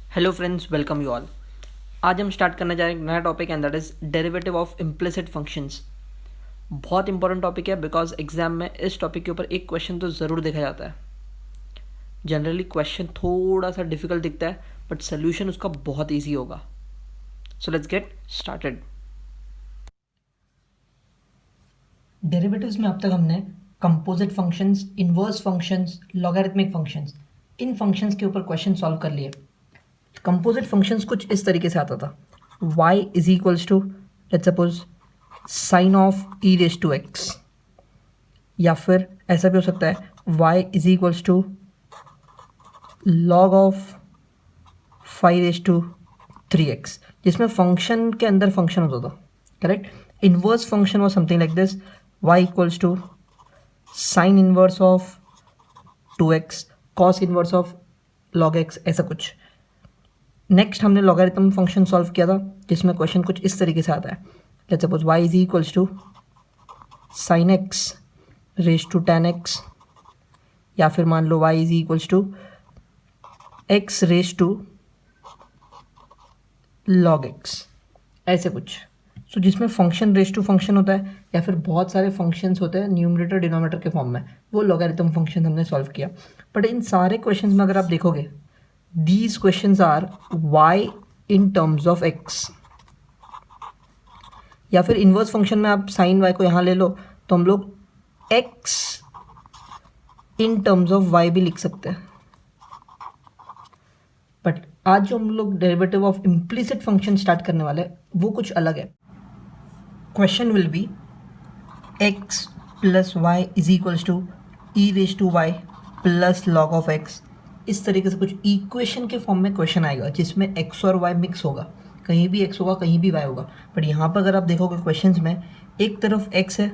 Hello friends, welcome you all. आज हम start करने जा रहे हैं एक नया topic and that is derivative of implicit functions. बहुत इंपॉर्टेंट टॉपिक है बिकॉज एग्जाम में इस टॉपिक के ऊपर एक क्वेश्चन तो ज़रूर देखा जाता है। जनरली क्वेश्चन थोड़ा सा डिफिकल्ट दिखता है बट सोल्यूशन उसका बहुत ईजी होगा। So let's get started. Derivatives में अब तक हमने composite functions, inverse functions, logarithmic functions, इन फंक्शंस के ऊपर क्वेश्चन सॉल्व कर लिए। कंपोजिट फंक्शंस कुछ इस तरीके से आता था, y is equals to let's suppose sine of e raise to x, या फिर ऐसा भी हो सकता है y is equals to log of 5 raise to 3x, जिसमें फंक्शन के अंदर फंक्शन होता था। Correct. Inverse function was something like this, y equals to sine inverse of 2x cos inverse of log x, ऐसा कुछ। नेक्स्ट हमने logarithm function solve किया था जिसमें क्वेश्चन कुछ इस तरीके से आता है, let's suppose y is equals to sine x raise to ten x, या फिर मान लो y is equals to x raise to log x, ऐसे कुछ। सो जिसमें फंक्शन रेज टू फंक्शन होता है या फिर बहुत सारे फंक्शंस होते हैं न्यूमरेटर डिनोमिनेटर के फॉर्म में, वो लॉगरिथम फंक्शन हमने सॉल्व किया। बट इन सारे क्वेश्चंस में अगर आप देखोगे, these questions are y in terms of x, या फिर इनवर्स फंक्शन में आप साइन y को यहाँ ले लो तो हम लोग x in terms of y भी लिख सकते हैं। बट आज जो हम लोग derivative of implicit function start करने वाले हैं वो कुछ अलग है। Question will be x plus y is equals to e raise to y plus log of x। इस तरीके से कुछ इक्वेशन के फॉर्म में क्वेश्चन आएगा जिसमें x और y मिक्स होगा, कहीं भी x होगा कहीं भी y होगा। बट यहाँ पर अगर आप देखोगे क्वेश्चंस में एक तरफ x है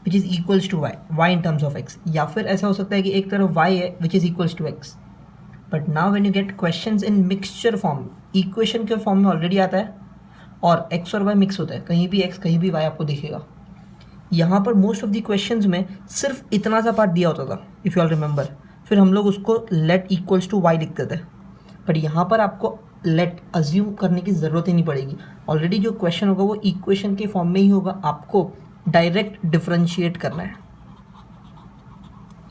which is equals to y in terms of x, या फिर ऐसा हो सकता है कि एक तरफ y है which is equals to x। But now when you get questions in mixture form, equation के फॉर्म में ऑलरेडी आता है और x और y मिक्स होता है, कहीं भी x कहीं भी y आपको दिखेगा। यहाँ पर मोस्ट ऑफ द क्वेश्चंस में सिर्फ इतना सा पार्ट दिया होता था, इफ़ यू ऑल रिमेंबर। फिर हम लोग उसको लेट इक्वल्स टू वाई लिखते थे। बट यहाँ पर आपको लेट अज्यूम करने की ज़रूरत ही नहीं पड़ेगी, ऑलरेडी जो क्वेश्चन होगा वो इक्वेशन के फॉर्म में ही होगा, आपको डायरेक्ट डिफ्रेंशिएट करना है।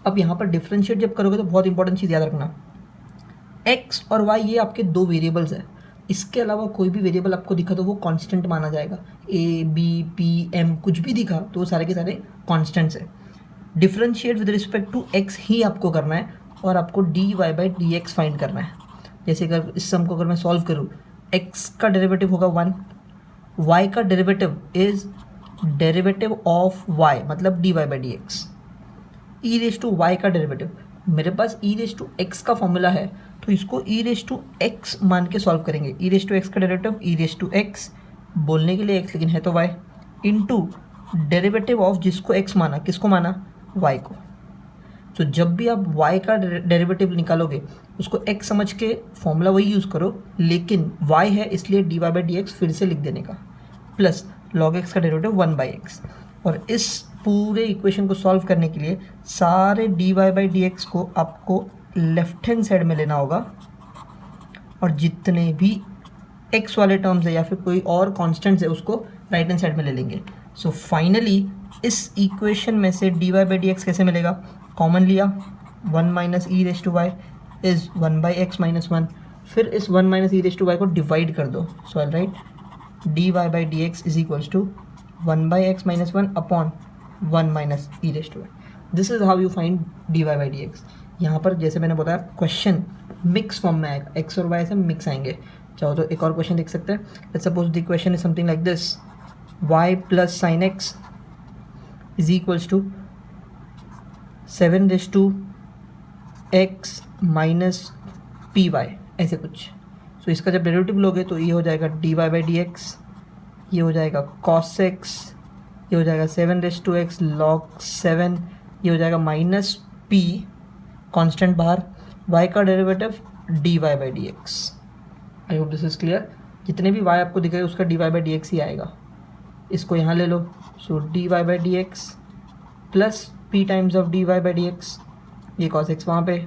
अब यहाँ पर डिफ्रेंशिएट जब करोगे तो बहुत इंपॉर्टेंट चीज़ याद रखना, एक्स और वाई ये आपके दो वेरिएबल्स हैं, इसके अलावा कोई भी वेरिएबल आपको दिखा तो वो कांस्टेंट माना जाएगा। ए बी पी एम कुछ भी दिखा तो वो सारे के सारे कांस्टेंट्स हैं। Differentiate with respect to x ही आपको करना है और आपको d y by d x find करना है। जैसे अगर इस सम को अगर मैं सॉल्व करूँ, एक्स का डेरिवेटिव होगा 1, वाई का derivative is derivative of y मतलब d y by d x. E raise to y का डेरिवेटिव, मेरे पास ई रेज टू एक्स का फॉर्मूला है तो इसको ई रेज टू एक्स मान के सॉल्व करेंगे। ई रेज टू एक्स का derivative e raise to x, बोलने के लिए एक्स लेकिन है तो वाई, इनटू डेरिवेटिव ऑफ जिसको एक्स माना, किसको माना, वाई को। तो जब भी आप y का डेरिवेटिव निकालोगे उसको x समझ के फॉर्मूला वही यूज़ करो, लेकिन y है इसलिए d y by d x फिर से लिख देने का, प्लस log x का डेरिवेटिव 1/x। और इस पूरे इक्वेशन को सॉल्व करने के लिए सारे d y by d x को आपको लेफ्ट हैंड साइड में लेना होगा और जितने भी x वाले टर्म्स है या फिर कोई और कॉन्स्टेंट्स है उसको राइट हैंड साइड में ले लेंगे। सो फाइनली इस इक्वेशन में से d y by d x कैसे मिलेगा, कॉमन लिया 1 minus e raise to y is 1/x minus 1, फिर इस 1 minus e raise to y को डिवाइड कर दो। So I write d y by d x is equals to 1/x minus 1 upon 1 minus e raise to y. This is how you find d y by d x. यहाँ पर जैसे मैंने बताया question mix form में आएगा, x और Y से mix आएंगे। चाहो तो एक और क्वेश्चन देख सकते हैं, let's suppose the question is something like this, y plus sine x is equals to 7 raise to x minus p y, ऐसे कुछ। सो इसका जब डेरिवेटिव लोगे तो ये हो जाएगा d y by d x, ये हो जाएगा कॉस एक्स, ये हो जाएगा 7 रेज टू एक्स लॉग 7, ये हो जाएगा माइनस पी कॉन्स्टेंट बाहर, y का derivative d y by d x. I hope this is clear. जितने भी y आपको दिख रहे हैं उसका d y by d x ही आएगा। इसको यहाँ ले लो, so d y by d x plus p times of d y by d x, ये cos x वहाँ पे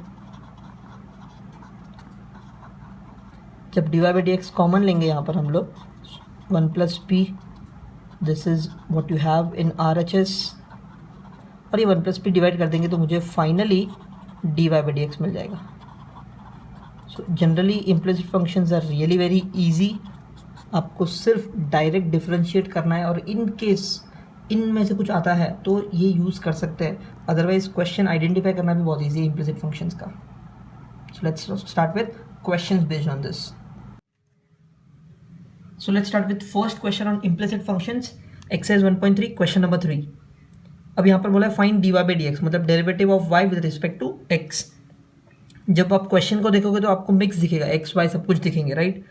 जब dy by d x common लेंगे यहाँ पर हम लोग 1 plus P, this is what you have in RHS, और ये 1 प्लस पी डिवाइड कर देंगे तो मुझे finally dy by d x मिल जाएगा. So generally implicit functions are really very easy. आपको सिर्फ डायरेक्ट डिफरेंशिएट करना है, और इन केस इनमें से कुछ आता है तो ये यूज़ कर सकते हैं. अदरवाइज क्वेश्चन आइडेंटिफाई करना भी बहुत ईजी है इम्प्लिसिट फंक्शंस का. So let's start with questions based on this. So let's start with first question on implicit functions, exercise 1.3 question number 3. अब यहाँ पर बोला है find dy by d x, मतलब derivative of y with respect to x. जब आप question को देखोगे तो आपको मिक्स दिखेगा, x y सब कुछ दिखेंगे, राइट.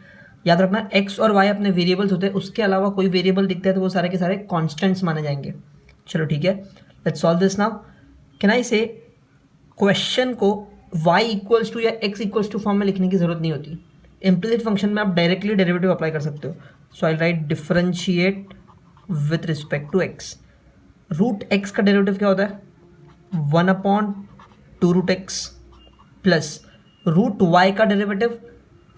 याद रखना x और y अपने वेरिएबल्स होते हैं, उसके अलावा कोई वेरिएबल दिखता है तो वो सारे के सारे कांस्टेंट्स माने जाएंगे. चलो ठीक है, let's solve this now. Can I से क्वेश्चन को y इक्वल्स टू या x इक्वल्स टू फॉर्म में लिखने की जरूरत नहीं होती. इम्प्लिसिट फंक्शन में आप डायरेक्टली डेरिवेटिव अप्लाई कर सकते हो. So I write differentiate with respect to x. Root x का डेरिवेटिव क्या होता है? 1/2 root x plus root y का डेरिवेटिव.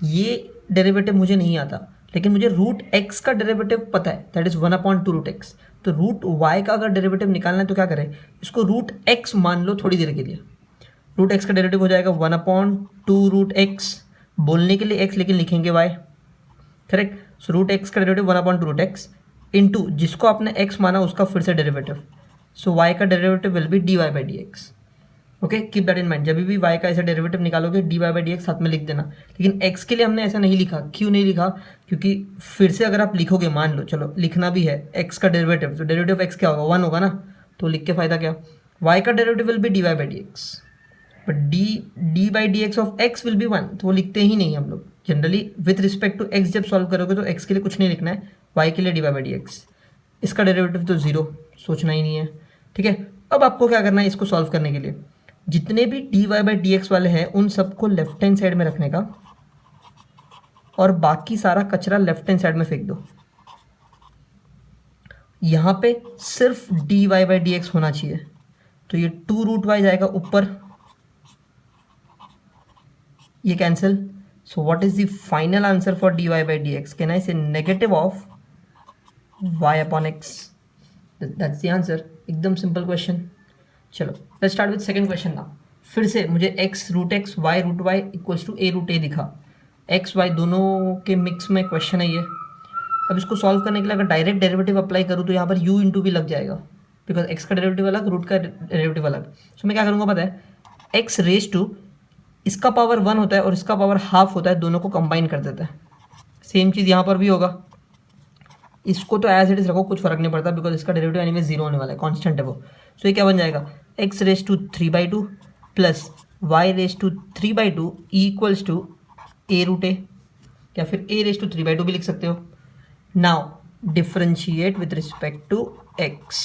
ये डेरिवेटिव मुझे नहीं आता, लेकिन मुझे रूट x का डेरिवेटिव पता है, दैट इज 1/2 रूट x. तो रूट y का अगर डेरिवेटिव निकालना है तो क्या करें, इसको रूट x मान लो थोड़ी देर के लिए. रूट x का डेरिवेटिव हो जाएगा 1/2 रूट x, बोलने के लिए x लेकिन लिखेंगे y, correct. So root x का डेरिवेटिव 1/2 रूट x इंटू जिसको आपने x माना उसका फिर से डेरिवेटिव. सो y का derivative will be dy by d x. Okay, keep that in mind. जब भी y का ऐसा डेरिवेटिव निकालोगे dy बाई डी एक्स साथ में लिख देना. लेकिन x के लिए हमने ऐसा नहीं लिखा. क्यों नहीं लिखा? क्योंकि फिर से अगर आप लिखोगे, मान लो, चलो लिखना भी है x का डेरिवेटिव, तो डेरिवेटिव x क्या होगा? 1 होगा ना, तो लिख के फायदा क्या. y का derivative will be dy by d x, but d by d x of x will be 1, तो वो लिखते ही नहीं हम लोग generally. With respect to x जब सॉल्व करोगे तो x के लिए कुछ नहीं लिखना है, y के लिए dy बाई डी एक्स. इसका डेरिवेटिव तो 0, सोचना ही नहीं है, ठीक है. अब आपको क्या करना है इसको सॉल्व करने के लिए, जितने भी dy बाई डी एक्स वाले हैं उन सबको लेफ्ट हैंड साइड में रखने का, और बाकी सारा कचरा लेफ्ट हैंड साइड में फेंक दो. यहां पे सिर्फ dy बाई डी एक्स होना चाहिए, तो ये 2 रूट y जाएगा ऊपर, ये cancel. So what is the final answer for dy by d x? Can I say negative of y upon x. That's the answer. एकदम सिंपल क्वेश्चन. चलो let's start with second question now. फिर से मुझे x root x y root y equals to a root a दिखा. x y दोनों के mix में question है ये. अब इसको सॉल्व करने के लिए अगर डायरेक्ट डेरिवेटिव अप्लाई करूँ तो यहाँ पर u इंटू भी लग जाएगा, बिकॉज x का डेरिवेटिव अलग, रूट का डेरिवेटिव अलग. सो मैं क्या करूँगा पता है, x रेज टू इसका पावर 1 होता है और इसका पावर हाफ होता है, दोनों को कंबाइन कर देता है. सेम चीज़ यहाँ पर भी होगा. इसको तो एज इट इज रखो, कुछ फर्क नहीं पड़ता, बिकॉज इसका डेरिवेटिव एनीवे 0 होने वाला है, कांस्टेंट है वो. सो ये क्या बन जाएगा, x raise to 3/2 plus y raise to 3/2 equals to a root a, या फिर a रेज टू 3/2 भी लिख सकते हो. Now differentiate with respect to x.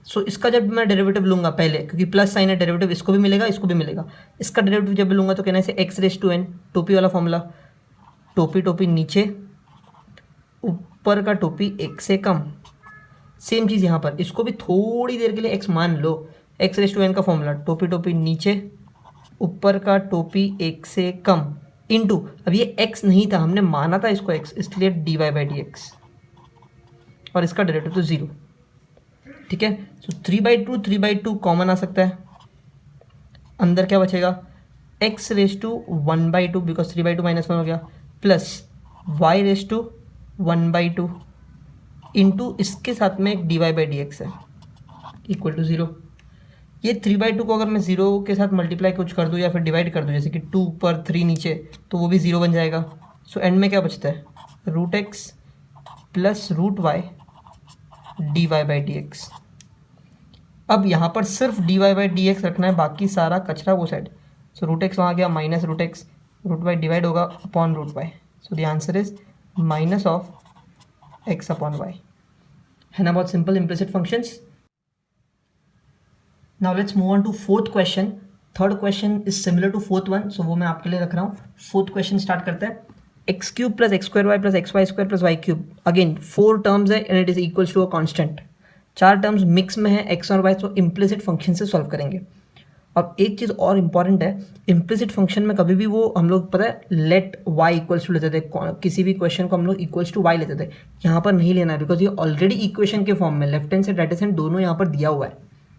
So इसका जब मैं डेरिवेटिव लूंगा पहले, क्योंकि प्लस साइन है डेरिवेटिव, इसको भी मिलेगा इसको भी मिलेगा. इसका डेरिवेटिव जब लूंगा तो कहना है x रेज टू n, टोपी वाला फॉर्मूला, टोपी टोपी नीचे, ऊपर का टोपी 1 से कम. सेम चीज़ यहाँ पर, इसको भी थोड़ी देर के लिए x मान लो. x रेज टू n का फॉर्मूला, टोपी टोपी नीचे, ऊपर का टोपी 1 से कम, इनटू, अब ये x नहीं था, हमने माना था इसको x, इसलिए dy बाई डी एक्स, और इसका डेरिवेटिव तो 0, ठीक है. सो 3/2 कॉमन आ सकता है. अंदर क्या बचेगा, x रेज टू 1/2, बिकॉज 3/2 -1 हो गया, plus y raise to 1/2 into इसके साथ में एक dy बाई डी एक्स है इक्वल टू 0. ये 3/2 को अगर मैं 0 के साथ मल्टीप्लाई कुछ कर दूँ या फिर डिवाइड कर दूँ, जैसे कि 2 ऊपर 3 नीचे, तो वो भी 0 बन जाएगा. सो एंड में क्या बचता है, root x plus root y dy by d x. अब यहाँ पर सिर्फ dy बाई डी एक्स रखना है, बाकी सारा कचरा वो साइड. सो रूट x वहाँ गया, minus root x, root y divide होगा upon root y. So the answer is minus of x upon y. है ना बहुत simple implicit functions. Now let's move on to fourth question. Third question is similar to fourth one, so वो मैं आपके लिए रख रहा हूँ. फोर्थ क्वेश्चन स्टार्ट करते हैं. X cube plus x square y plus x y square plus y cube. Again 4 terms है and it is equals to a constant. 4 terms mix में है एक्स और वाई, तो इम्प्लिसिट फंक्शन से solve करेंगे. अब एक चीज़ और इम्पॉर्टेंट है, इम्प्लिसिट फंक्शन में कभी भी वो हम लोग पता है लेट y इक्वल्स टू लेते थे, किसी भी क्वेश्चन को हम लोग इक्वल्स टू y लेते थे। यहाँ पर नहीं लेना है बिकॉज ये ऑलरेडी इक्वेशन के फॉर्म में left hand side right hand side दोनों यहाँ पर दिया हुआ है।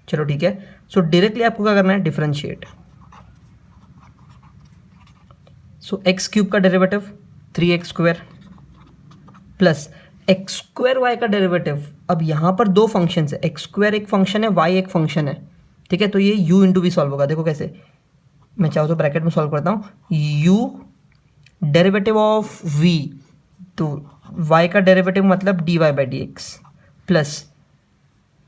चलो ठीक है, सो डायरेक्टली आपको क्या करना है, डिफरेंशिएट। सो एक्स क्यूब का derivative 3x² plus x square y का डेरिवेटिव। अब यहाँ पर दो फंक्शन है, एक्स स्क्वायर एक फंक्शन है, वाई एक फंक्शन है, ठीक है। तो ये u इंटू वी सॉल्व होगा। देखो कैसे, मैं चाहूँ तो ब्रैकेट में सॉल्व करता हूँ, u डेरिवेटिव ऑफ v, तो y का डेरिवेटिव मतलब dy by d x plus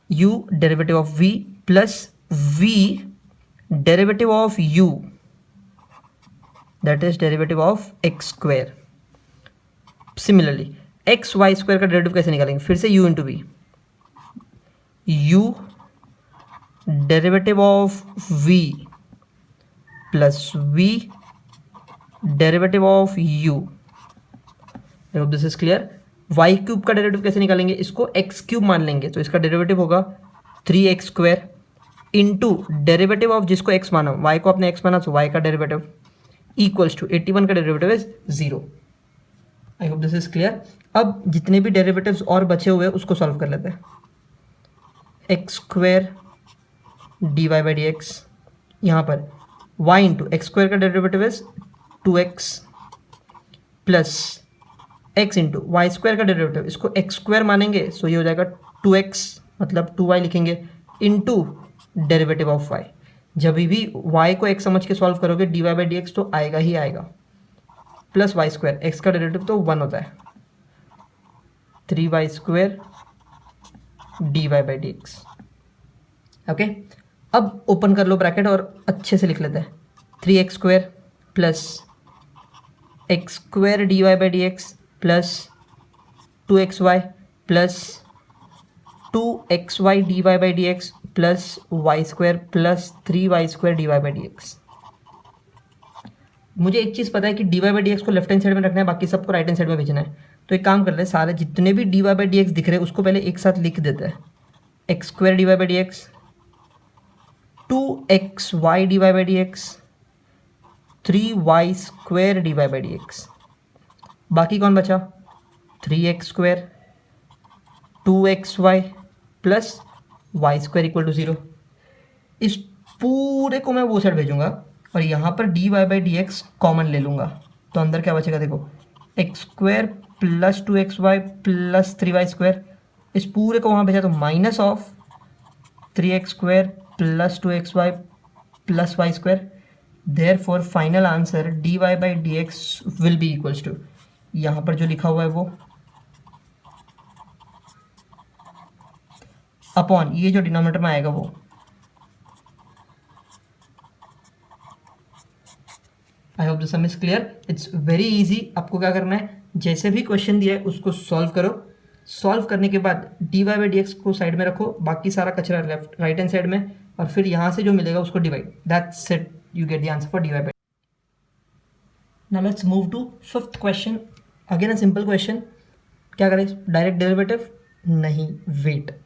u derivative of v plus v derivative of u that is derivative of x square. Similarly x y square का derivative कैसे निकालेंगे, फिर से u into v, u derivative of v plus v derivative of u। देखो this is clear. Y cube का derivative कैसे निकालेंगे, इसको एक्स क्यूब मान लेंगे, तो इसका डेरिवेटिव होगा 3x² इंटू डेरिवेटिव ऑफ जिसको x माना, y को आपने x माना तो y का डेरिवेटिव इक्वल्स टू 81 का derivative is 0। I hope this is clear. अब जितने भी डेरिवेटिव्स और बचे हुए हैं उसको सॉल्व कर लेते हैं। x² dy by d x, यहाँ पर y इंटू x² का derivative is 2x plus x into y square का डेरिवेटिव, इसको x² मानेंगे सो ये हो जाएगा 2x मतलब 2y लिखेंगे इंटू डेरिवेटिव ऑफ y। जब भी y को x समझ के सॉल्व करोगे dy बाई डी एक्स तो आएगा ही आएगा, प्लस वाई स्क्वायर, एक्स का डेरिवेटिव तो 1 होता है, 3y² dy by d x. Okay, अब ओपन कर लो ब्रैकेट और अच्छे से लिख लेते हैं, 3x² plus x² dy by d x plus 2xy plus 2xy dy by d x plus y² plus 3y² dy by d x. मुझे एक चीज़ पता है कि dy बाई डी एक्स को लेफ्ट हैंड साइड में रखना है, बाकी सबको राइट हैंड साइड में भेजना है। तो एक काम कर ले, सारे जितने भी dy बाई डी एक्स दिख रहे हैं उसको पहले एक साथ लिख देते हैं, x² dy by d x, 2xy dy by d x, 3y² dy by d x. बाकी कौन बचा, 3x² 2xy plus y² equal to 0। इस पूरे को मैं वो साइड भेजूंगा और यहाँ पर dy by d x common ले लूँगा, तो अंदर क्या बचेगा, देखो x² plus 2xy plus 3y²। इस पूरे को वहाँ भेजा तो minus of 3x² plus 2xy plus y²। Therefore final answer dy by d x will be equals to, यहाँ पर जो लिखा हुआ है वो अपॉन ये जो डिनोमिनेटर में आएगा वो। I hope the some is clear. It's very easy. आपको क्या करना है, जैसे भी क्वेश्चन दिया है उसको सॉल्व करो। सॉल्व करने के बाद dy बाई डी एक्स को साइड में रखो, बाकी सारा कचरा लेफ्ट राइट हैंड साइड में, और फिर यहाँ से जो मिलेगा उसको divide, that's it, you get the answer for dy by. Now let's move to fifth question. Again a simple question. क्या करें, डायरेक्ट डेरिवेटिव नहीं, वेट।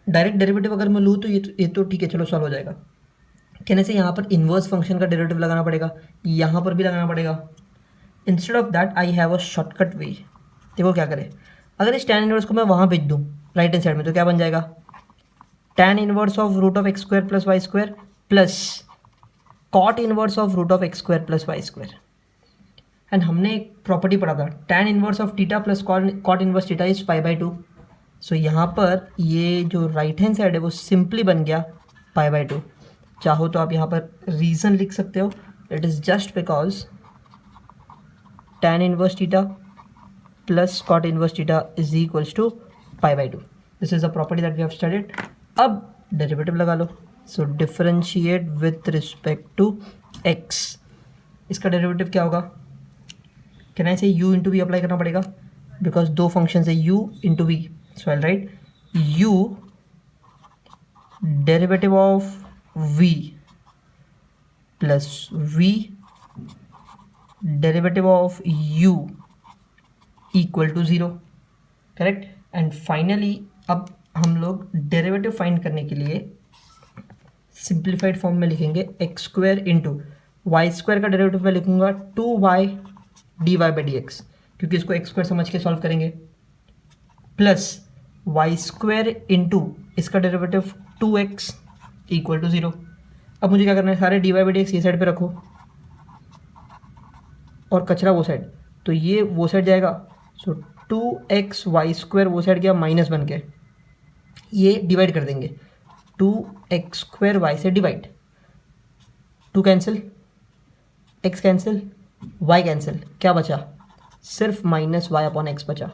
डायरेक्ट डेरिवेटिव अगर मैं लूँ तो ये तो ठीक है, चलो सॉल्व हो जाएगा। कहने से यहाँ पर इन्वर्स फंक्शन का डेरिवेटिव लगाना पड़ेगा, यहाँ पर भी लगाना पड़ेगा। Instead of that I have a shortcut way. देखो क्या करें, अगर इस tan इनवर्स को मैं वहाँ भेज दूँ राइट हैंड साइड में तो क्या बन जाएगा, tan inverse of root of x² plus y² plus cot inverse of root of x² plus y²। And हमने एक प्रॉपर्टी पढ़ा था, tan inverse of theta plus cot inverse theta is π/2। सो यहाँ पर ये जो राइट हैंड साइड है वो सिंपली बन गया π/2। चाहो तो आप यहाँ पर रीज़न लिख सकते हो, it is just because tan inverse theta plus cot inverse theta is equals to π/2। This is a property that we have studied. अब डेरिवेटिव लगा लो। So differentiate with respect to x। इसका डेरिवेटिव क्या होगा, can I से u into v apply करना पड़ेगा because दो फंक्शन है u into v. So I write u derivative of v plus v derivative of u equal to 0, correct. And finally अब हम लोग डेरिवेटिव फाइंड करने के लिए सिंप्लीफाइड फॉर्म में लिखेंगे x square into y square का डेरिवेटिव में लिखूंगा 2y dy by d x, क्योंकि इसको एक्स स्क्वायर समझ के सॉल्व करेंगे, प्लस वाई स्क्वायर इंटू इसका डेरिवेटिव 2x इक्वल टू 0। अब मुझे क्या करना है, सारे dy बाई डी एक्स ये साइड पे रखो और कचरा वो साइड, तो ये वो साइड जाएगा। सो 2x वाई स्क्वायर वो साइड गया माइनस बन के, ये डिवाइड कर देंगे 2x स्क्वायर वाई से divide, 2 cancel, x cancel, y cancel, क्या बचा, सिर्फ माइनस वाई अपॉन एक्स बचा,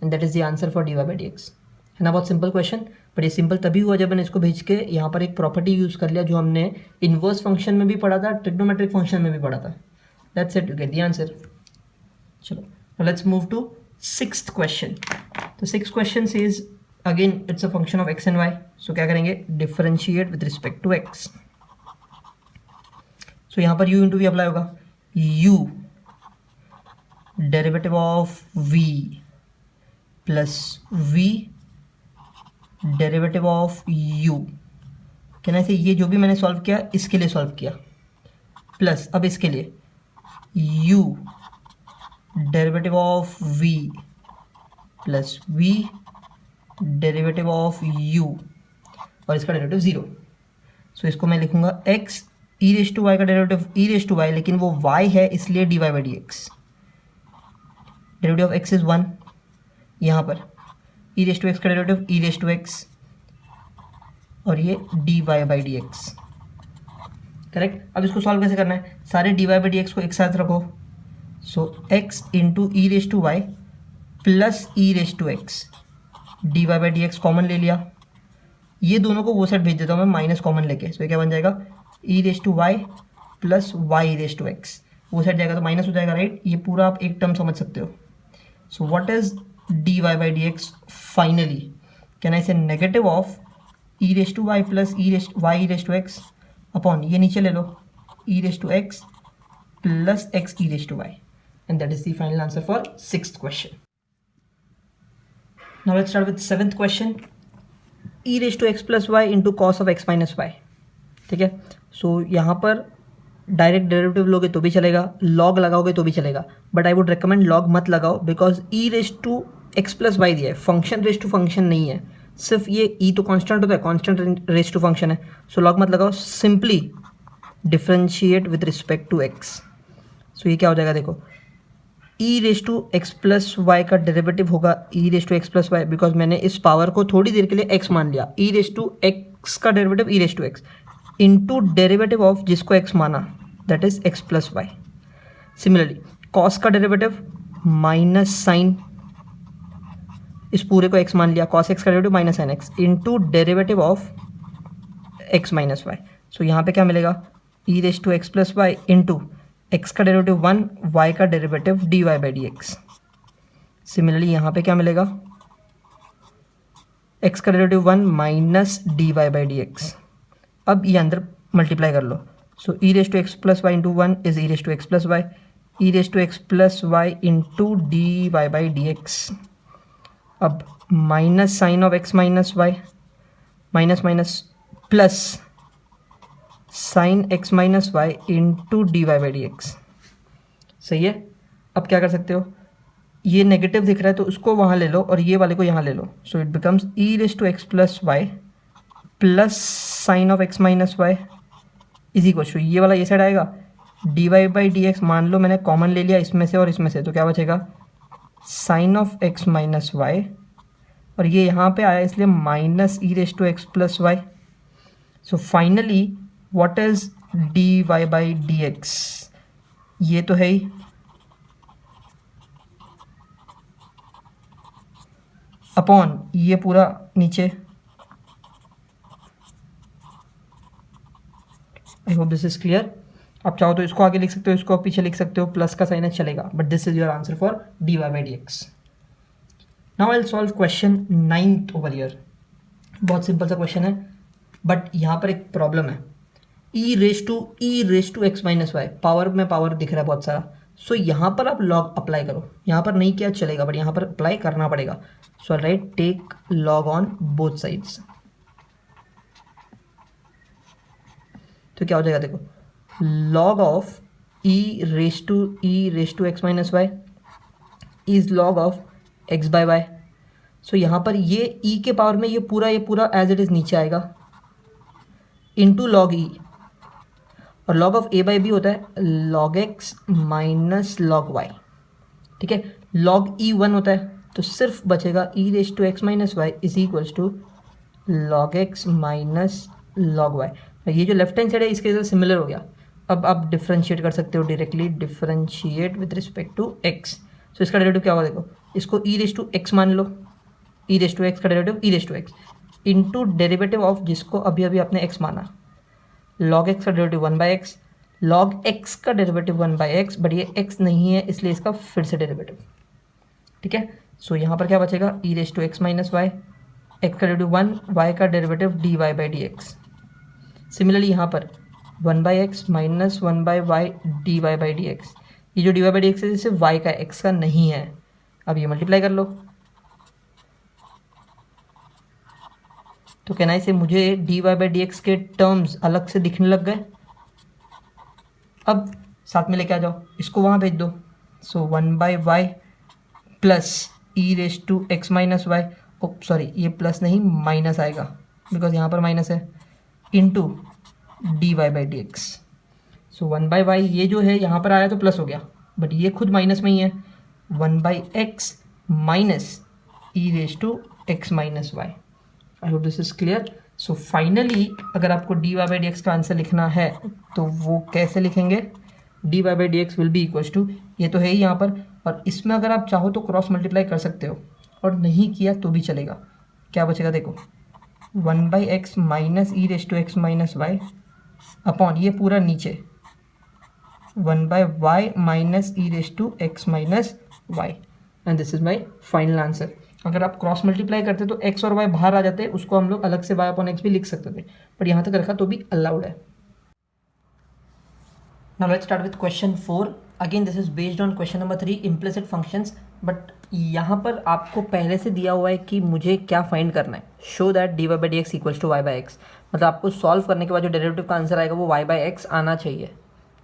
and that is the answer for d y by d x. है ना, बहुत सिंपल क्वेश्चन, बट ये सिंपल तभी हुआ जब मैंने इसको भेज के यहाँ पर एक प्रॉपर्टी यूज़ कर लिया जो हमने इन्वर्स फंक्शन में भी पढ़ा था, ट्रिग्नोमेट्रिक फंक्शन में भी पढ़ा था। That's it, you get the answer. चलो let's move to 6th question. तो 6th question says again it's a function of x and y, so क्या करेंगे, differentiate with respect to x. So यहाँ पर u इंटू वी अप्लाई होगा, u derivative of v plus v derivative of u, कहना से ये जो भी मैंने सॉल्व किया इसके लिए सॉल्व किया, प्लस अब इसके लिए u derivative of v plus v derivative of u और इसका डेरिवेटिव 0। सो इसको मैं लिखूंगा x e raise to y का derivative e raise to y, लेकिन वो y है इसलिए d y by d x, derivative of x is 1, यहाँ पर ई रेस टू एक्स का derivative e raise to x और ये d y by d x, correct. अब इसको सॉल्व कैसे करना है, सारे d y by d x को एक साथ रखो, so x into e raise to y plus e raise to x, d y by d x common ले लिया, ये दोनों को वो साइड भेज देता हूँ मैं माइनस कॉमन लेके, सो क्या बन जाएगा, e raise to y plus y raise to x, वो साइड जाएगा तो माइनस हो जाएगा, राइट। ये पूरा आप एक टर्म समझ सकते हो। So what is d y by d x finally, can I say negative of e raise to y plus e raise to x upon ये नीचे ले लो e raise to x plus x e raise to y, and that is the final answer for 6th question. Now let's start with 7th question, e raise to x plus y into cos of x minus y, ठीक है। सो यहाँ पर direct derivative लोगे तो भी चलेगा, log लगाओगे तो भी चलेगा, but I would recommend log मत लगाओ, because e raise to x plus y दिया है, फंक्शन रेस टू फंक्शन नहीं है, सिर्फ ये ई तो कांस्टेंट होता है, कांस्टेंट रेस टू फंक्शन है, सो लॉग मत लगाओ, simply differentiate with respect to x. So ये क्या हो जाएगा, देखो e raise to x plus y का डेरिवेटिव होगा e raise to x plus y, because मैंने इस पावर को थोड़ी देर के लिए एक्स मान लिया, ई रेस टू एक्स का derivative e raise to x into derivative of जिसको एक्स माना, that is x plus y. Similarly cos का डेरिवेटिव माइनस साइन, इस पूरे को एक्स मान लिया, कॉस एक्स का derivative minus sine x into derivative of x minus y. So यहाँ पे क्या मिलेगा, e raise to x plus y into x का डेरिवेटिव 1, वाई का derivative d y by d x. Similarly यहाँ पे क्या मिलेगा, एक्स का derivative 1 minus d y by d x. अब ये अंदर मल्टीप्लाई कर लो, so e raise to x plus y into 1 is e raise to x plus y, e raise to x plus y into d y by d x. अब minus sine of x minus y, minus minus plus sine x minus y into d y by d x, सही है। अब क्या कर सकते हो, ये negative दिख रहा है तो उसको वहाँ ले लो और ये वाले को यहाँ ले लो, so it becomes e raise to x plus y plus sine of x minus y is equal to, ये वाला ये साइड आएगा, d y by d x मान लो मैंने कॉमन ले लिया इसमें से और इसमें से, तो क्या बचेगा, sine of x minus y, और ये यहाँ पे आया इसलिए minus e raise to x plus y. So finally what is d y by d x, ये तो है ही, अपॉन ये पूरा नीचे, I hope this is clear. आप चाहो तो इसको आगे लिख सकते हो, इसको पीछे लिख सकते हो, प्लस का साइन चलेगा, but this is your answer for d y by d x. Now I will solve question 9th over here. बहुत सिंपल सा क्वेश्चन है, बट यहाँ पर एक प्रॉब्लम है, e raise to x minus y, power में power दिख रहा है बहुत सारा, सो यहाँ पर आप लॉग अप्लाई करो, यहाँ पर नहीं किया चलेगा बट यहाँ पर अप्लाई करना पड़ेगा। So right take log on both sides, तो क्या हो जाएगा देखो, log of e raise to x minus y is log of x by y. So यहाँ पर ये e के पावर में ये पूरा एज इट इज़ नीचे आएगा इंटू लॉग ई, और log of a by b होता है log x minus log y। ठीक है, log e 1 होता है, तो सिर्फ बचेगा e raise to x minus y is equals to log x minus log y। ये जो लेफ्ट हैंड साइड है इसके साथ सिमिलर हो गया। अब आप डिफ्रेंशिएट कर सकते हो directly, differentiate with respect to x। So इसका डेरिवेटिव क्या होगा देखो, इसको e रेस टू एक्स मान लो, e रेस टू एक्स का derivative e raise to x into derivative of जिसको अभी अभी आपने x माना, log x का derivative 1 by x, log x का डेरिवेटिव 1 बाई एक्स, बट ये x नहीं है इसलिए इसका फिर से डेरिवेटिव। ठीक है, सो यहाँ पर क्या बचेगा, e raise to x minus y, x का डेरिवेटिव 1, वाई का derivative d y by d x. Similarly यहाँ पर 1 by x minus 1 by y d y by d x. ये जो d y by d x है जैसे Y का x का नहीं है। अब ये मल्टीप्लाई कर लो, तो कहना है इसे मुझे d y by d x के टर्म्स अलग से दिखने लग गए। अब साथ में लेके आ जाओ, इसको वहाँ भेज दो। So 1 by y plus e raise to x minus y, sorry ये प्लस नहीं माइनस आएगा बिकॉज यहाँ पर माइनस है, into d y by d x. So 1 by y ये जो है यहाँ पर आया तो प्लस हो गया, बट ये खुद माइनस में ही है, 1 by x minus e raise to x minus y. I hope this is clear. So finally अगर आपको d y by d x का आंसर लिखना है तो वो कैसे लिखेंगे, d y by d x will be equals to, ये तो है ही यहाँ पर, और इसमें अगर आप चाहो तो क्रॉस मल्टीप्लाई कर सकते हो और नहीं किया तो भी चलेगा। क्या बचेगा देखो, 1 by x minus e raise to x minus y upon ये पूरा नीचे 1 by y minus e raise to x minus y, and this is my final answer. अगर आप क्रॉस मल्टीप्लाई करते तो एक्स और वाई बाहर आ जाते, उसको हम लोग अलग से वाई अपॉन एक्स भी लिख सकते थे, बट यहाँ तक रखा तो भी अलाउड है। Now let's start with question 4. Again this is based on question number 3 implicit functions, but यहाँ पर आपको पहले से दिया हुआ है कि मुझे क्या फाइंड करना है, show that d y by d x equals to y by x. मतलब आपको सॉल्व करने के बाद जो डेरिवेटिव का आंसर आएगा वो वाई बाई एक्स आना चाहिए।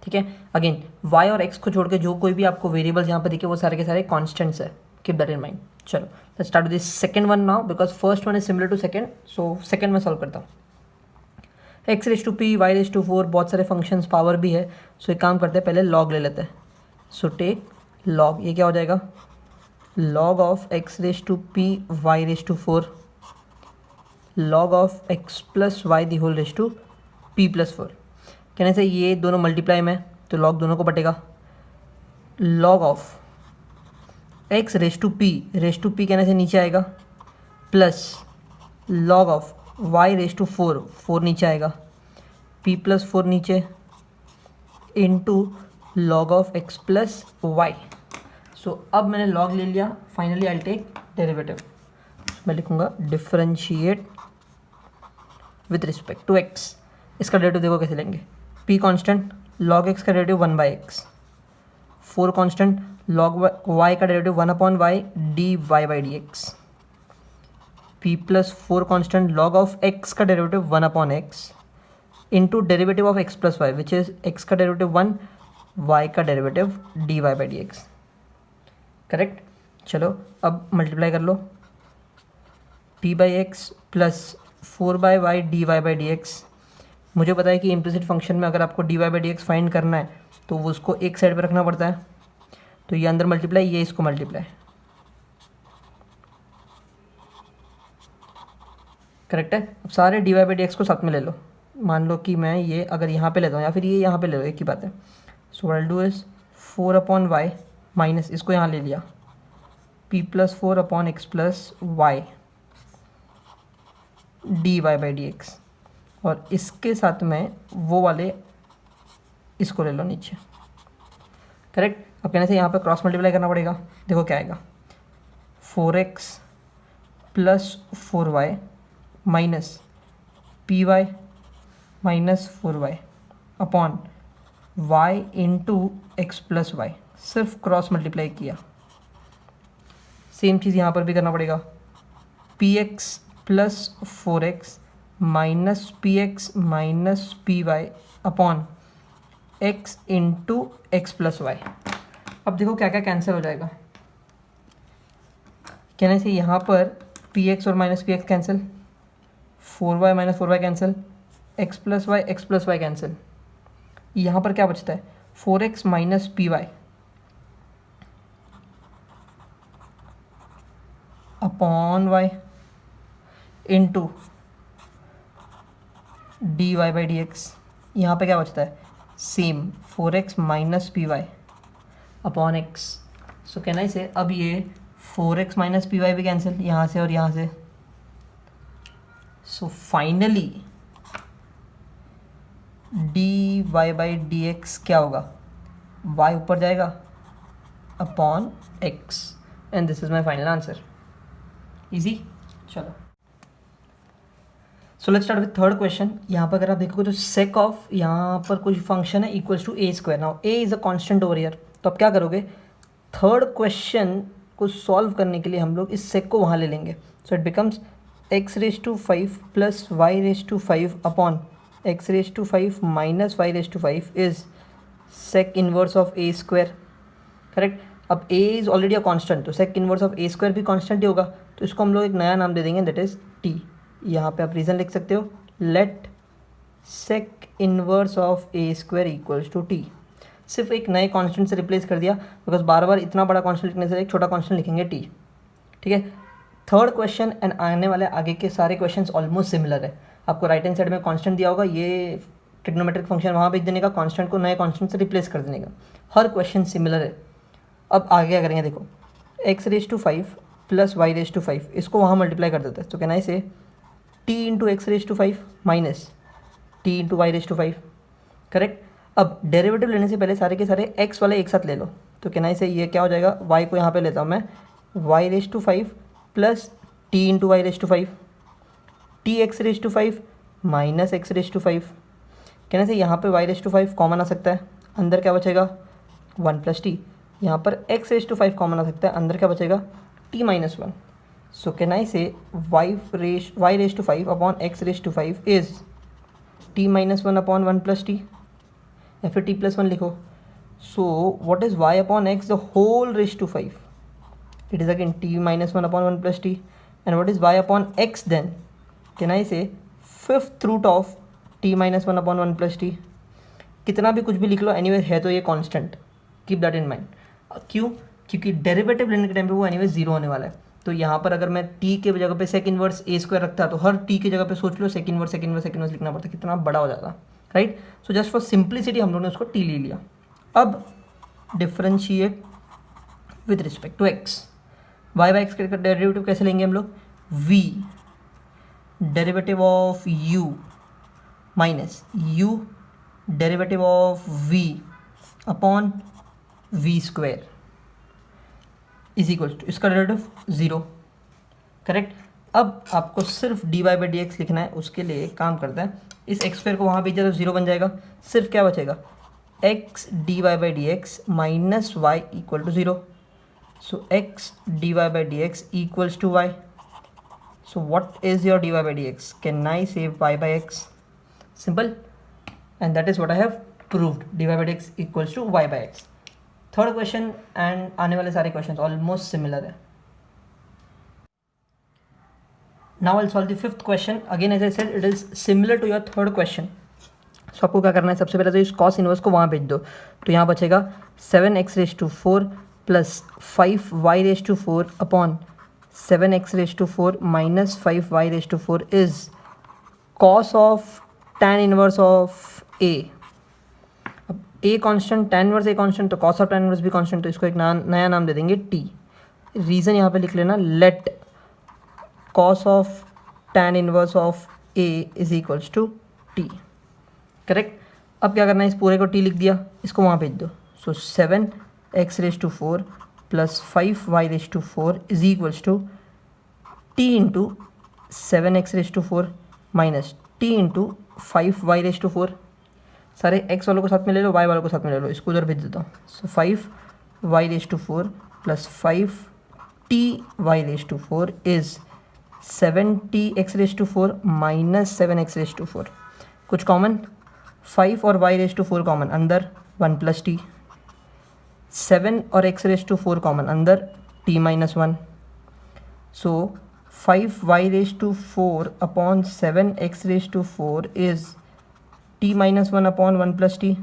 ठीक है, अगेन वाई और एक्स को छोड़ के जो कोई भी आपको वेरिएबल्स यहाँ पर दिखे वो सारे के सारे कॉन्स्टेंट्स है, कीप दैट इन माइंड। चलो let's start with this second one now because first one is similar to second, so second में सॉल्व करता हूँ। X raise to p y raise to 4, बहुत सारे फंक्शंस पावर भी है, सो एक काम करते हैं पहले लॉग ले लेते हैं। सो टेक लॉग, ये क्या हो जाएगा, log of x raise to p y raise to 4 log of x plus y the whole raise to p plus 4। कहने से ये दोनों मल्टीप्लाई में तो log दोनों को बटेगा, log of x raise to p कहने से नीचे आएगा, plus log of y raise to 4 नीचे आएगा, पी प्लस 4 नीचे, into log of x plus y. So अब मैंने लॉग ले लिया, फाइनली आई टेक डेरिवेटिव। मैं लिखूंगा differentiate with respect to x. इसका डेरिवेटिव देखो कैसे लेंगे, पी कांस्टेंट, लॉग एक्स का derivative 1 by x, 4 constant, log y का derivative 1 upon y d y by d x, p plus 4 constant, log of x का derivative 1 upon x into derivative of x plus y which is x का derivative 1, y का derivative d y by d x. Correct, चलो अब multiply कर लो, p by x plus 4 by y d y by d x. मुझे पता है कि इम्प्लिसिट फंक्शन में अगर आपको d y by d x find करना है तो वो उसको एक साइड पे रखना पड़ता है, तो ये अंदर मल्टीप्लाई, ये इसको मल्टीप्लाई। करेक्ट है, अब सारे d y by d x को साथ में ले लो। मान लो कि मैं ये अगर यहाँ पे लेता हूँ या फिर ये यहाँ पे ले लो, एक ही बात है। So what I do is 4 upon y minus इसको यहाँ ले लिया, p plus 4 upon x plus y d y by d x, और इसके साथ में वो वाले इसको ले लो नीचे। करेक्ट, अब कहने से यहाँ पे क्रॉस मल्टीप्लाई करना पड़ेगा, देखो क्या आएगा, 4x plus 4y minus p y minus 4y upon y into x plus y, सिर्फ क्रॉस मल्टीप्लाई किया। सेम चीज़ यहाँ पर भी करना पड़ेगा, p x plus 4x minus p x minus p y upon x into x plus y. अब देखो क्या क्या कैंसिल हो जाएगा। कहने से यहाँ पर पी एक्स और minus p x cancel, 4y minus 4y cancel, x plus y cancel. यहाँ पर क्या बचता है 4x minus p y upon y into d y by d x. यहाँ पर क्या बचता है same 4x minus p y upon x. So कहना इसे अब ये 4x माइनस पी वाई भी कैंसिल यहाँ से और यहाँ से। So finally d y by d x क्या होगा, y ऊपर जाएगा upon x and this is my final answer. Easy. चलो so let's start with third question. यहाँ पर अगर आप देखोगे तो सेक ऑफ यहाँ पर कुछ फंक्शन है equals to a square. Now a is a constant over here. तो आप क्या करोगे, थर्ड क्वेश्चन को सॉल्व करने के लिए हम लोग इस सेक को वहाँ ले लेंगे। So it becomes x raise to 5 plus y raise to 5 upon x raise to 5 minus y raise to 5 is sec inverse of a square. Correct. अब a is already a constant, तो sec inverse of a square भी constant ही होगा। तो इसको हम लोग एक नया नाम दे देंगे, दैट इज़ t। यहाँ पे आप रीज़न लिख सकते हो, let sec inverse of a square equals to t. सिर्फ एक नए कांस्टेंट से रिप्लेस कर दिया, बिकॉज बार बार इतना बड़ा कांस्टेंट लिखने से एक छोटा कांस्टेंट लिखेंगे t। ठीक है। थर्ड क्वेश्चन एंड आने वाले आगे के सारे क्वेश्चन ऑलमोस्ट सिमिलर है। आपको राइट हैंड साइड में कांस्टेंट दिया होगा, ये ट्रिग्नोमेट्रिक फंक्शन वहाँ भेज देने का, कांस्टेंट को नए कांस्टेंट से रिप्लेस कर देने का। हर क्वेश्चन सिमिलर है। अब आगे क्या करेंगे, देखो x raise to 5 plus y raise to 5, इसको वहाँ मल्टीप्लाई कर देते हैं। तो कहना है इसे t into x raise to 5 minus t into y raise to 5। Correct. अब डेरिवेटिव लेने से पहले सारे के सारे एक्स वाले एक साथ ले लो। तो कहना है इसे ये क्या हो जाएगा, वाई को यहाँ पे लेता हूँ मैं, y raise to 5 plus t into y raise to 5, t x raise to 5 minus x raise to 5। कहने से यहाँ पे वाई रेज टू 5 कॉमन आ सकता है, अंदर क्या बचेगा 1 प्लस टी। यहाँ पर x रेज टू 5 कॉमन आ सकता है, अंदर क्या बचेगा t minus 1। So can I say y raise to 5 upon x raise to 5 is t minus 1 upon 1 plus t, या फिर t प्लस 1 लिखो। So what is y upon x the whole raise to 5, it is again t minus 1 upon 1 plus t. And what is y upon x then, can I say fifth root of t minus 1 upon 1 plus t. कितना भी कुछ भी लिख लो, anyway है तो ये constant, keep that in mind. क्यों, क्योंकि डेरिवेटिव लेने के टाइम पे वो एनीवे जीरो होने वाला है। तो यहाँ पर अगर मैं t के जगह पे सेक इनवर्स ए स्क्वायर रखता तो हर t की जगह पे सोच लो सेक इनवर्स लिखना पड़ता, कितना बड़ा हो जाता, right. So just for simplicity हम लोगों ने उसको t ले लिया। अब differentiate with respect to x, y by x का डेरिवेटिव कैसे लेंगे हम लोग, v derivative of u minus u derivative of v upon v square is equal to इसका डेरिवेटिव 0। करेक्ट। अब आपको सिर्फ d y by d x लिखना है, उसके लिए काम करता है, इस एक्स स्क्वायर को वहाँ भेजा तो 0 बन जाएगा। सिर्फ क्या बचेगा x d y by d x minus y equal to 0। So x d y by d x equals to y. So what is your d y by d x, can I say y by x, simple. And that is what I have proved, d y by d x equals to y by x. Third question and आने वाले सारे question almost similar है। Now I solve the fifth question. Again as I said it is similar to your third question. So आपको क्या करना है, सबसे पहले तो इस कॉस इनवर्स को वहाँ भेज दो। तो यहाँ बचेगा 7x raise to 4 plus 5y raise to 4 upon 7x raise to 4 minus 5y raise to 4 is cos of tan inverse of a। अब a constant, tan inverse a constant, तो कॉस ऑफ tan इनवर्स भी constant, तो इसको एक नया नाम दे देंगे t। Reason यहाँ पे लिख लेना, let cos of tan inverse of a is equals to t। Correct. अब क्या करना है, इस पूरे को t लिख दिया, इसको वहाँ भेज दो। So 7x raise to 4 plus 5y raise to 4 is equals to t into 7x raise to 4 minus t into 5y raise to 4। सारे x वालों को साथ में ले लो, y वालों को साथ में ले लो, इसको उधर भेज देता हूँ। So 5y raise to 4 plus 5ty raise to 4 is 7tx raise to 4 minus 7x raise to 4। कुछ कॉमन, 5 और y रेज टू 4 कॉमन, अंदर 1 प्लस टी। 7 और x रेज टू 4 कॉमन, अंदर t minus 1। So 5y raise to 4 upon 7x raise to 4 is t minus 1 upon 1 plus t.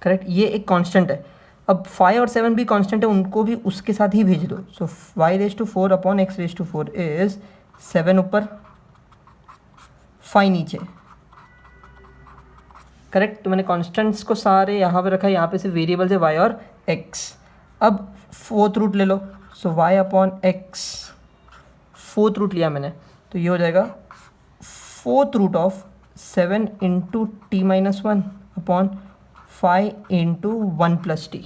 Correct, ये एक constant है। अब 5 और 7 भी कांस्टेंट है, उनको भी उसके साथ ही भेज दो। So y raise to 4 upon x raise to 4 is 7 ऊपर 5 नीचे। करेक्ट, तो मैंने कॉन्स्टेंट्स को सारे यहाँ पे रखा है, यहाँ पे सिर्फ वेरिएबल्स है y और x। अब फोर्थ रूट ले लो। So y upon x, fourth root लिया मैंने, तो ये हो जाएगा fourth root of 7 into t minus 1 upon 5 into 1 plus t.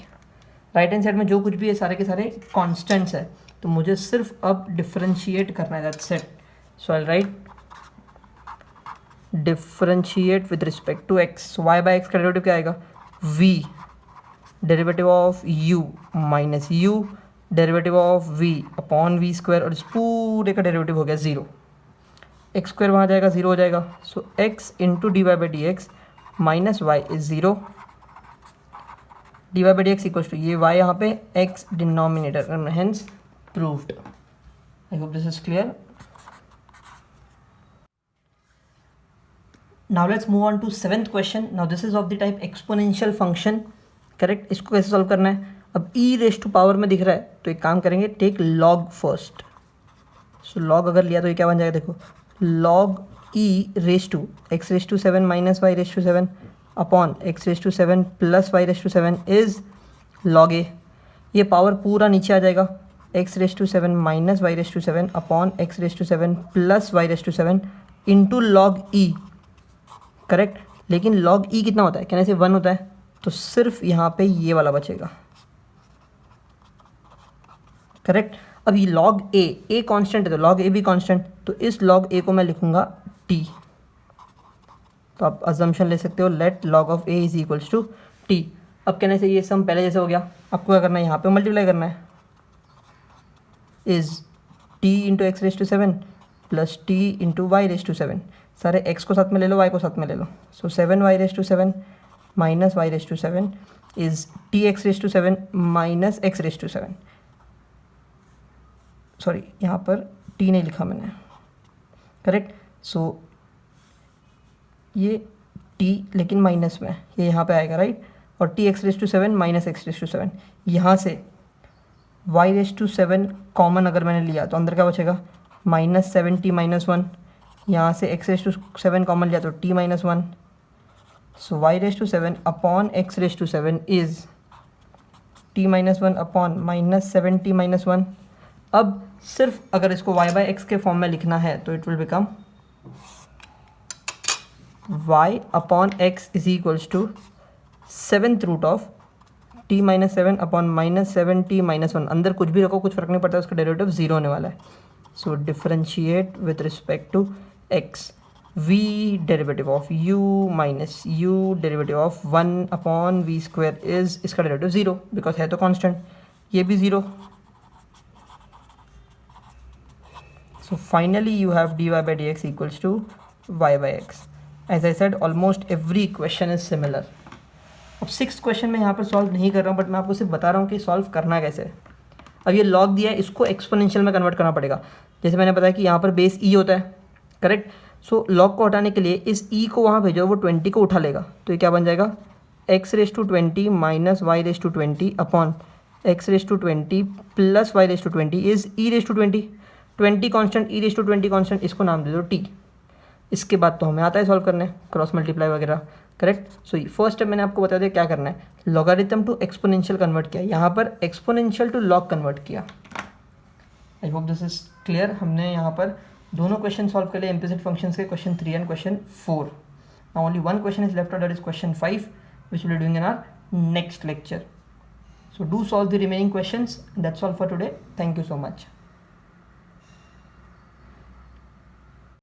Right hand side में जो कुछ भी है सारे के सारे कॉन्स्टेंट्स है, तो मुझे सिर्फ अब डिफरेंशिएट करना है, that's it. So I write differentiate with respect to x। So y by x का डेरिवेटिव क्या आएगा, v derivative of u minus u derivative of v upon v square, और इस पूरे का डेरिवेटिव हो गया 0। x स्क्वायर वहाँ जाएगा 0 हो जाएगा। So x into d y by d x minus y is 0। D y by d x equals to ये y यहाँ पे x denominator, hence proved. I hope this is clear. Now let's move on to 7th question. Now this is of the type exponential function. Correct, इसको कैसे solve करना है। अब e raise to power में दिख रहा है, तो एक काम करेंगे, टेक log फर्स्ट। सो log अगर लिया तो ये क्या बन जाएगा, देखो log e raise to x raise to 7 minus y raise to 7 upon x raise to 7 plus y raise to 7 is log a। ये पावर पूरा नीचे आ जाएगा, x raise to 7 minus y raise to 7 upon x raise to 7 plus y raise to 7 into log e। Correct, लेकिन log e कितना होता है, कहने से 1 होता है, तो सिर्फ यहाँ पे ये वाला बचेगा। करेक्ट, अब ये log a कांस्टेंट है, तो log a भी कांस्टेंट, तो इस log a को मैं लिखूंगा t। तो आप अजम्पशन ले सकते हो, let log of a is equals to t। अब कहने से ये सम पहले जैसे हो गया, आपको क्या करना है, यहाँ पे मल्टीप्लाई करना है, is t into x raise to 7 plus t into y raise to 7। सारे x को साथ में ले लो, y को साथ में ले लो। So 7y raise to 7 minus y raise to 7 is tx raise to 7 minus x raise to 7। Sorry, यहाँ पर t नहीं लिखा मैंने। करेक्ट, सो ये t लेकिन माइनस में, ये यहाँ पे आएगा, राइट। और tx raise to 7 minus x raise to 7, यहाँ से y रेस टू 7 कॉमन अगर मैंने लिया तो अंदर क्या बचेगा, माइनस 7t माइनस 1। यहाँ से x रेस टू 7 कॉमन लिया तो t minus 1। So y raise to 7 upon x raise to 7 is t minus 1 upon minus 7t minus 1। अब सिर्फ अगर इसको y बाई एक्स के फॉर्म में लिखना है तो it will become y upon x is equals to 7th root of t minus 7 upon minus 7t minus 1। अंदर कुछ भी रखो, कुछ फर्क नहीं पड़ता, उसका डेरिवेटिव 0 होने वाला है। So differentiate with respect to x, v derivative of u minus u derivative of 1 upon v square is, इसका डेरिवेटिव 0 बिकॉज है तो कांस्टेंट, ये भी 0। So finally you have dy by dx equals to y by x. As I said, almost every question is similar. अब 6th question में यहाँ पर solve नहीं कर रहा हूँ, बट मैं आपको सिर्फ बता रहा हूँ कि सॉल्व करना कैसे है। अब ये log दिया है, इसको एक्सपोनेंशियल में कन्वर्ट करना पड़ेगा। जैसे मैंने बताया कि यहाँ पर बेस e होता है, करेक्ट। सो log को हटाने के लिए इस e को वहाँ भेजो, वो 20 को उठा लेगा, तो ये क्या बन जाएगा, x raise to 20 minus y raise to 20 upon x raise to 20 plus y raise to 20 is e raise to 20। 20 constant, e raise to 20 constant, इसको नाम दे दो t। इसके बाद तो हमें आता है सॉल्व करने, क्रॉस मल्टीप्लाई वगैरह, करेक्ट। सो फर्स्ट स्टेप मैंने आपको बता दिया क्या करना है, लॉगरिथम टू एक्सपोनेंशियल कन्वर्ट किया, यहाँ पर एक्सपोनेंशियल टू लॉग कन्वर्ट किया। आई होप दिस इज क्लियर। हमने यहाँ पर दोनों क्वेश्चन सॉल्व कर लिए, इम्प्लिसिट फंक्शंस के, question 3 and question 4। Now only one question is left, that is question 5 which we'll be doing in our next lecture. So do solve the remaining questions. That's all for today. Thank you so much.